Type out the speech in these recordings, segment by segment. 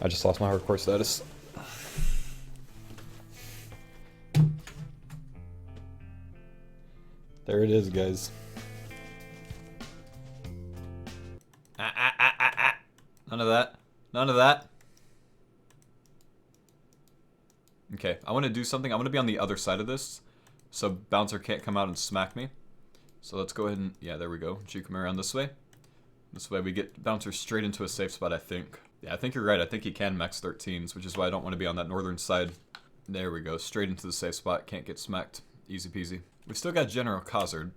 I just lost my hardcore status. There it is, guys. None of that. None of that. Okay, I want to do something. I want to be on the other side of this, so Bouncer can't come out and smack me. So let's go ahead and... Yeah, there we go. Juke him around this way. This way we get Bouncer straight into a safe spot, I think. Yeah, I think you're right. I think he can max 13s, which is why I don't want to be on that northern side. There we go. Straight into the safe spot. Can't get smacked. Easy peasy. We've still got General Khazard.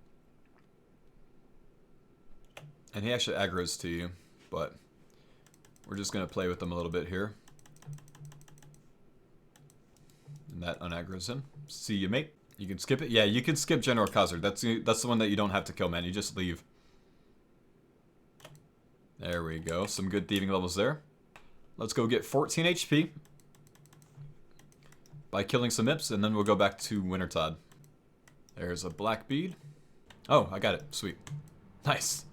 And he actually aggroes to you, but we're just going to play with him a little bit here. And that unaggroes him. See you, mate. You can skip it? Yeah, you can skip General Khazard. That's the one that you don't have to kill, man. You just leave. There we go. Some good thieving levels there. Let's go get 14 HP by killing some imps, and then we'll go back to Wintertod. There's a black bead. Oh, I got it. Sweet. Nice.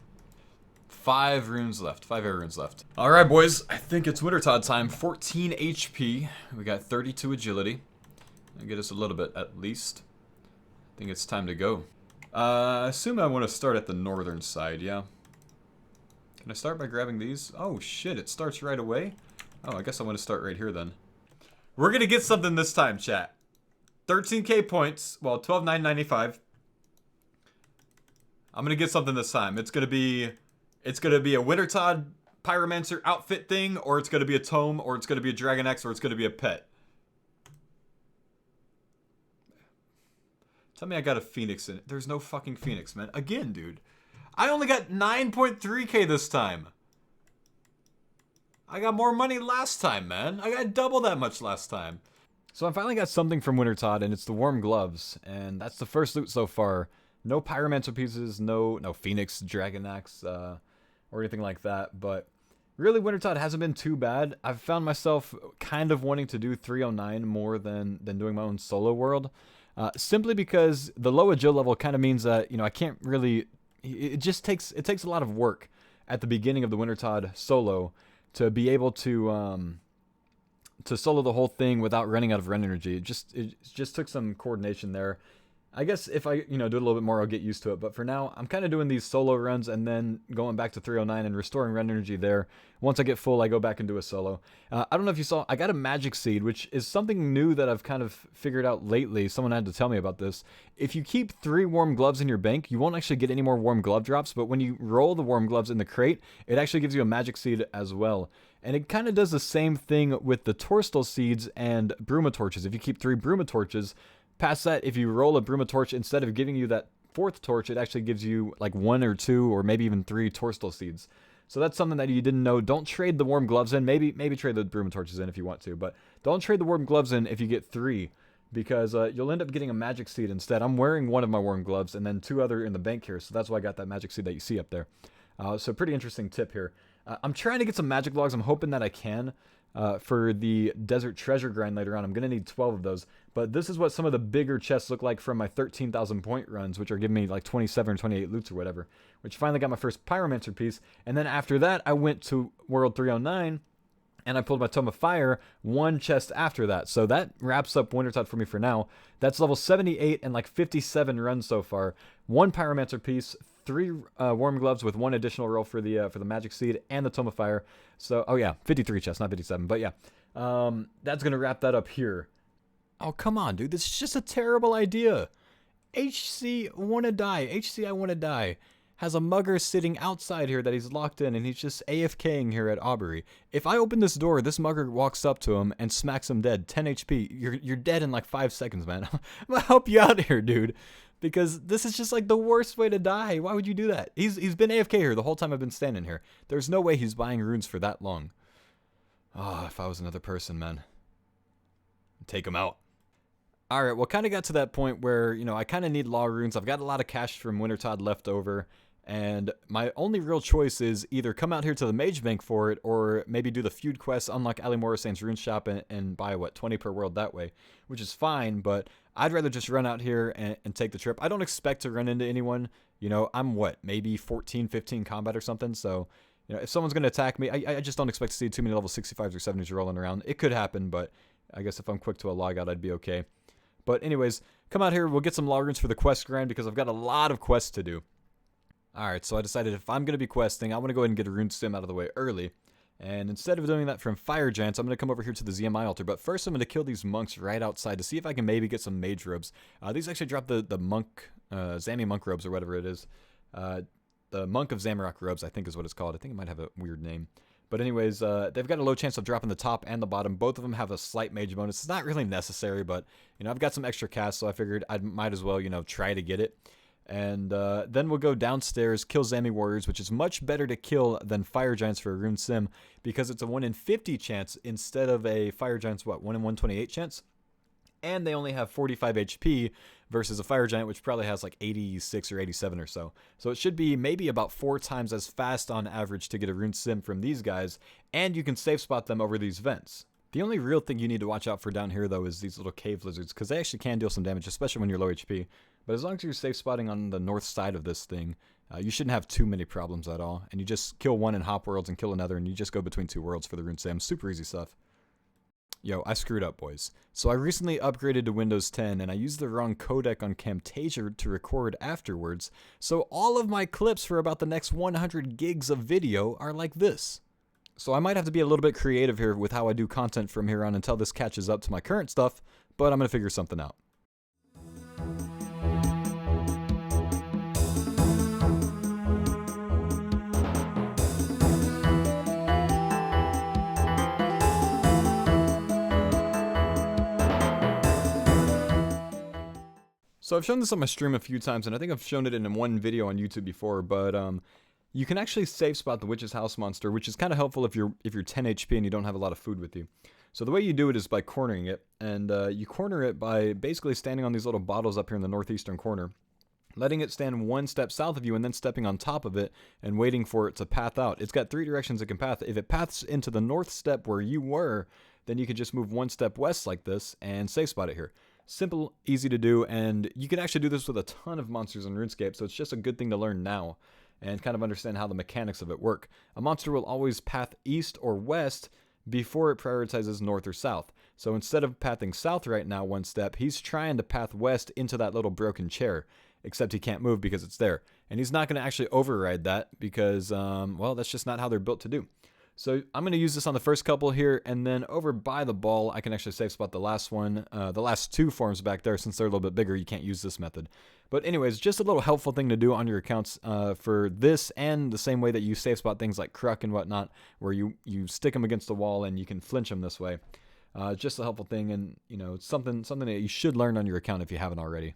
5 runes left. 5 air runes left. Alright, boys. I think it's Wintertod time. 14 HP. We got 32 agility. That'll get us a little bit at least. I think it's time to go. I assume I want to start at the northern side, yeah? Can I start by grabbing these? Oh, shit. It starts right away? Oh, I guess I want to start right here then. We're going to get something this time, chat. 13k points. Well, 12,995. I'm going to get something this time. It's going to be a Wintertod Pyromancer outfit thing, or it's going to be a tome, or it's going to be a Dragon Axe, or it's going to be a pet. Tell me I got a Phoenix in it. There's no fucking Phoenix, man. Again, dude. I only got 9.3k this time. I got more money last time, man. I got double that much last time. So I finally got something from Wintertod, and it's the Warm Gloves. And that's the first loot so far. No Pyromancer pieces, no Phoenix, Dragon Axe, or anything like that. But really, Wintertod hasn't been too bad. I've found myself kind of wanting to do 309 more than doing my own solo world. Simply because the low agil level kind of means that, you know, I can't really... It takes a lot of work at the beginning of the Wintertod solo to be able to solo the whole thing without running out of run energy. It just took some coordination there. I guess if I, do it a little bit more, I'll get used to it. But for now, I'm kind of doing these solo runs and then going back to 309 and restoring run energy there. Once I get full, I go back and do a solo. I don't know if you saw, I got a magic seed, which is something new that I've kind of figured out lately. Someone had to tell me about this. If you keep 3 warm gloves in your bank, you won't actually get any more warm glove drops. But when you roll the warm gloves in the crate, it actually gives you a magic seed as well. And it kind of does the same thing with the Torstal seeds and Bruma torches. If you keep 3 Bruma torches, past that, if you roll a Bruma torch, instead of giving you that 4th torch, it actually gives you like 1 or 2 or maybe even 3 Torstal seeds. So that's something that you didn't know. Don't trade the warm gloves in. Maybe trade the Bruma torches in if you want to, but don't trade the warm gloves in if you get 3, because you'll end up getting a magic seed instead. I'm wearing one of my warm gloves and then 2 other in the bank here, so that's why I got that magic seed that you see up there. So pretty interesting tip here. I'm trying to get some magic logs. I'm hoping that I can. For the desert treasure grind later on. I'm going to need 12 of those. But this is what some of the bigger chests look like from my 13,000 point runs, which are giving me like 27 or 28 loots or whatever, which finally got my first Pyromancer piece. And then after that, I went to World 309 and I pulled my Tome of Fire 1 chest after that. So that wraps up Wintertod for me for now. That's level 78 and like 57 runs so far. 1 Pyromancer piece, 3 warm gloves with 1 additional roll for the magic seed and the Tome of Fire. So, oh yeah, 53 chests, not 57, but yeah. That's going to wrap that up here. Oh, come on, dude. This is just a terrible idea. HC wanna die. HC I wanna die. Has a mugger sitting outside here that he's locked in, and he's just AFKing here at Aubrey. If I open this door, this mugger walks up to him and smacks him dead. 10 HP. You're dead in like 5 seconds, man. I'm gonna help you out here, dude. Because this is just like the worst way to die. Why would you do that? He's been AFK here the whole time I've been standing here. There's no way he's buying runes for that long. Oh, if I was another person, man. Take him out. Alright, well, kind of got to that point where, I kind of need law runes. I've got a lot of cash from Wintertod left over. And my only real choice is either come out here to the Mage Bank for it, or maybe do the feud quest, unlock Ali Morasane's rune shop, and buy, 20 per world that way. Which is fine, but I'd rather just run out here and take the trip. I don't expect to run into anyone. I'm maybe 14, 15 combat or something, so if someone's going to attack me, I just don't expect to see too many level 65s or 70s rolling around. It could happen, but I guess if I'm quick to a log out, I'd be okay. But anyways, come out here. We'll get some log runes for the quest grind because I've got a lot of quests to do. Alright, so I decided if I'm going to be questing, I want to go ahead and get a rune sim out of the way early. And instead of doing that from fire giants, I'm going to come over here to the ZMI altar. But first, I'm going to kill these monks right outside to see if I can maybe get some mage robes. These actually drop the monk, Zami monk robes or whatever it is. The Monk of Zamorak robes, I think is what it's called. I think it might have a weird name. But anyways, they've got a low chance of dropping the top and the bottom. Both of them have a slight mage bonus. It's not really necessary, but, I've got some extra cast, so I figured I might as well, try to get it. And then we'll go downstairs, kill Zami warriors, which is much better to kill than fire giants for a rune sim, because it's a 1 in 50 chance instead of a fire giant's, 1 in 128 chance? And they only have 45 HP versus a fire giant, which probably has like 86 or 87 or so. So it should be maybe about 4 times as fast on average to get a rune sim from these guys, and you can safe spot them over these vents. The only real thing you need to watch out for down here, though, is these little cave lizards, because they actually can deal some damage, especially when you're low HP. But as long as you're safe spotting on the north side of this thing, you shouldn't have too many problems at all. And you just kill one in hop worlds and kill another, and you just go between 2 worlds for the rune sim. Super easy stuff. Yo, I screwed up, boys. So I recently upgraded to Windows 10, and I used the wrong codec on Camtasia to record afterwards, so all of my clips for about the next 100 gigs of video are like this. So I might have to be a little bit creative here with how I do content from here on until this catches up to my current stuff, but I'm going to figure something out. So I've shown this on my stream a few times, and I think I've shown it in one video on YouTube before, but you can actually safe spot the Witch's House monster, which is kind of helpful if you're 10 HP and you don't have a lot of food with you. So the way you do it is by cornering it, and you corner it by basically standing on these little bottles up here in the northeastern corner, letting it stand 1 step south of you and then stepping on top of it and waiting for it to path out. It's got 3 directions it can path. If it paths into the north step where you were, then you can just move 1 step west like this and safe spot it here. Simple, easy to do, and you can actually do this with a ton of monsters in RuneScape, so it's just a good thing to learn now and kind of understand how the mechanics of it work. A monster will always path east or west before it prioritizes north or south. So instead of pathing south right now 1 step, he's trying to path west into that little broken chair, except he can't move because it's there. And he's not going to actually override that because, well, that's just not how they're built to do. So I'm going to use this on the first couple here, and then over by the ball, I can actually safe spot the last one, the last 2 forms back there. Since they're a little bit bigger, you can't use this method. But anyways, just a little helpful thing to do on your accounts for this, and the same way that you safe spot things like Kruk and whatnot, where you stick them against the wall and you can flinch them this way. Just a helpful thing, and it's something that you should learn on your account if you haven't already.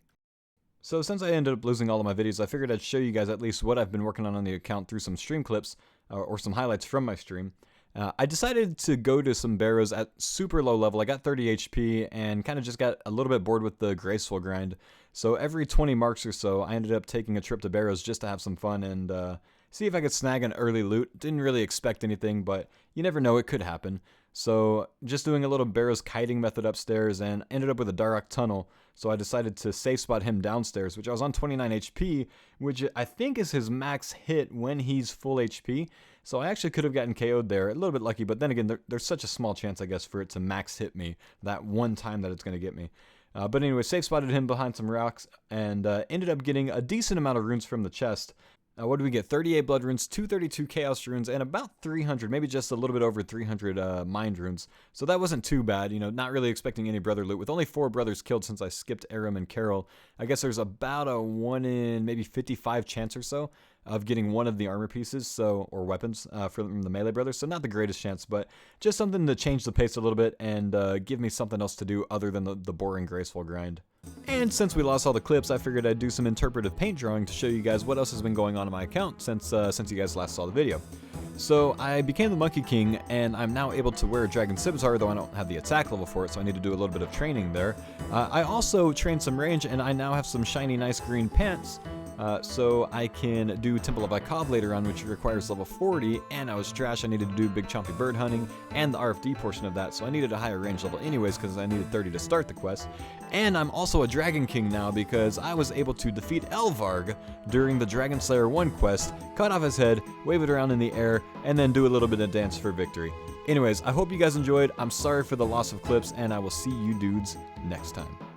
So since I ended up losing all of my videos, I figured I'd show you guys at least what I've been working on the account through some stream clips, or some highlights from my stream. I decided to go to some barrows at super low level. I got 30 HP and kind of just got a little bit bored with the graceful grind. So every 20 marks or so, I ended up taking a trip to barrows just to have some fun and see if I could snag an early loot. Didn't really expect anything, but you never know, it could happen. So just doing a little barrows kiting method upstairs and ended up with a Darok tunnel. So I decided to safe spot him downstairs, which I was on 29 HP, which I think is his max hit when he's full HP. So I actually could have gotten KO'd there. A little bit lucky, but then again, there's such a small chance, I guess, for it to max hit me that one time that it's going to get me. But anyway, safe spotted him behind some rocks and ended up getting a decent amount of runes from the chest. What did we get? 38 blood runes, 232 chaos runes, and about 300, maybe just a little bit over 300 mind runes. So that wasn't too bad, not really expecting any brother loot. With only 4 brothers killed since I skipped Aram and Carol, I guess there's about a 1 in maybe 55 chance or so of getting one of the armor pieces, or weapons, from the melee brothers. So not the greatest chance, but just something to change the pace a little bit and give me something else to do other than the boring graceful grind. And since we lost all the clips, I figured I'd do some interpretive paint drawing to show you guys what else has been going on in my account since you guys last saw the video. So I became the Monkey King, and I'm now able to wear Dragon Scimitar, though I don't have the attack level for it, so I need to do a little bit of training there. I also trained some range, and I now have some shiny, nice green pants, so I can do Temple of Icab later on, which requires level 40, and I was trash. I needed to do Big Chompy Bird hunting and the RFD portion of that, so I needed a higher range level anyways because I needed 30 to start the quest. And I'm also a Dragon King now because I was able to defeat Elvarg during the Dragon Slayer 1 quest, cut off his head, wave it around in the air, and then do a little bit of dance for victory. Anyways, I hope you guys enjoyed. I'm sorry for the loss of clips, and I will see you dudes next time.